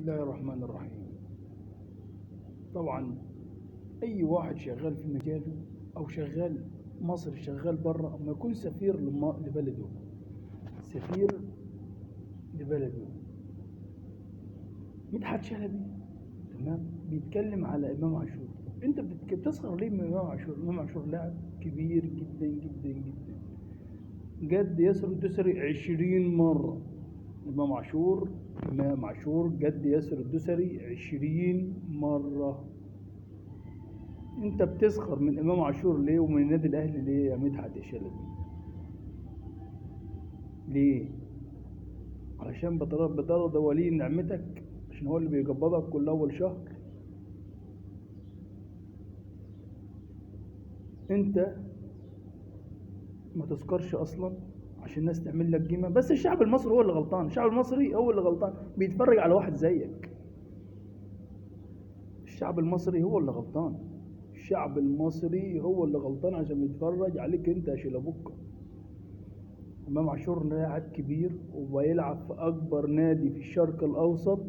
الله الرحمن الرحيم. طبعا أي واحد شغال في مجاله أو شغال مصري شغال بره أما يكون سفير لبلده، سفير لبلده. مدحت شلبي تمام بيتكلم على إمام عاشور. أنت بتسخر ليه من إمام عاشور؟ إمام عاشور لاعب كبير جدا جدا جدا، جد ياسر الدوسري 20 مرة. إمام عاشور جد ياسر الدوسري 20 مرة. انت بتسخر من امام عاشور ليه ومن النادي الاهلي ليه يا مدحت يا شلبي؟ ليه؟ علشان بترضى ولي نعمتك عشان هو اللي بيقبضك كل اول شهر؟ انت ما تذكرش اصلا عشان الناس تعمل لك قيمه، بس الشعب المصري هو اللي غلطان. الشعب المصري هو اللي غلطان، بيتفرج على واحد زيك. الشعب المصري هو اللي غلطان، الشعب المصري هو اللي غلطان عشان بيتفرج عليك انت يا شلبوك. امام عاشور لاعب كبير وبيلعب في اكبر نادي في الشرق الاوسط.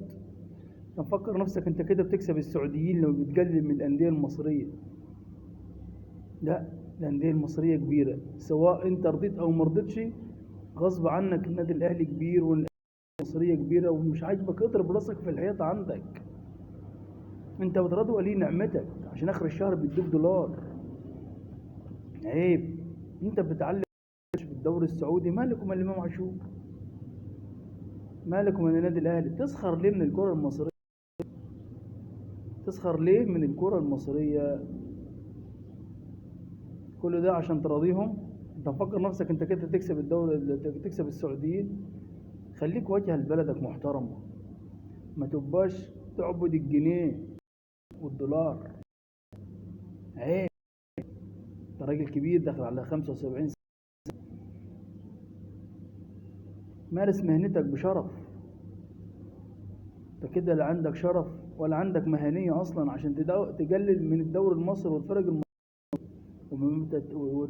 تفكر نفسك انت كده بتكسب السعوديين لما بتقلل من الانديه المصريه. لا، الانديه المصريه كبيره سواء انت رضيت او ما رضيتش، غصب عنك. النادي الاهلي كبير والانديه المصريه كبيره، ومش عاجبك اضرب راسك في الحيط عندك. انت بتراضي ولي نعمتك عشان اخر الشهر بيدوك دولار. عيب. انت بتعلم في الدوري السعودي، مالك ومال امام عاشور؟ مالك ومال النادي الاهلي؟ تسخر ليه من الكره المصريه؟ تسخر ليه من الكره المصريه؟ كل ده عشان تراضيهم؟ انت مفكر نفسك انت كده تكسب الدوري، تكسب السعوديين؟ خليك وجه لبلدك محترمه، ما تبقاش تعبد الجنيه والدولار. عيب. انت راجل كبير داخل على 75 سنه، مارس مهنتك بشرف. انت كده لا عندك شرف ولا عندك مهنيه اصلا عشان تقلل من الدوري المصري والفرق المصري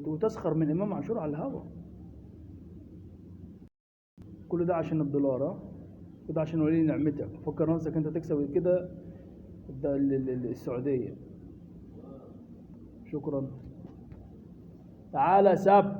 وتسخر من امام عاشور على الهوا. كل ده عشان الدولار، ها؟ كده عشان ولي نعمتك. فكر نفسك انت تكسب كده السعوديه. شكرا. تعالى سب